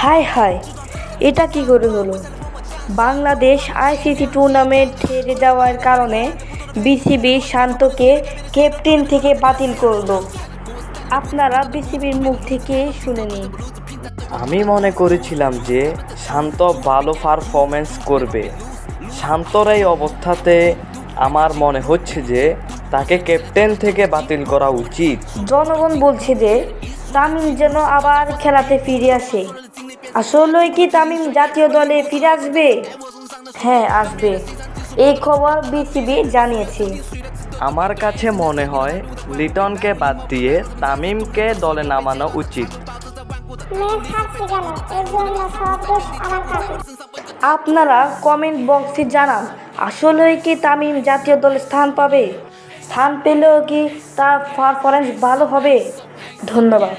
হায় হায়, এটা কি করে হলো? বাংলাদেশ আইসিসি টুর্নামেন্ট হেরে যাওয়ার কারণে বিসিবি শান্তকে ক্যাপ্টেন থেকে বাতিল করলো। আপনারা বিসিবির মুখ থেকে শুনে নিন। আমি মনে করেছিলাম যে শান্ত ভালো পারফরমেন্স করবে। শান্তর এই অবস্থাতে আমার মনে হচ্ছে যে তাকে ক্যাপ্টেন থেকে বাতিল করা উচিত। জনগণ বলছে যে তামিম যেন আবার খেলাতে ফিরে আসে। আসলেই কি তামিম জাতীয় দলে ফিরে আসবে? হ্যাঁ, আসবে। এই খবর বিসিবি জানিয়েছে। আমার কাছে মনে হয় লিটনকে বাদ দিয়ে তামিমকে দলে নামানো উচিত। ম্যাচ হারছি কেন, এর জন্য সব দোষ আমার কাছে। আপনারা কমেন্ট বক্সে জানান, আসলেই কি তামিম জাতীয় দলে স্থান পাবে? স্থান পেলেও কি তার পারফরমেন্স ভালো হবে? ধন্যবাদ।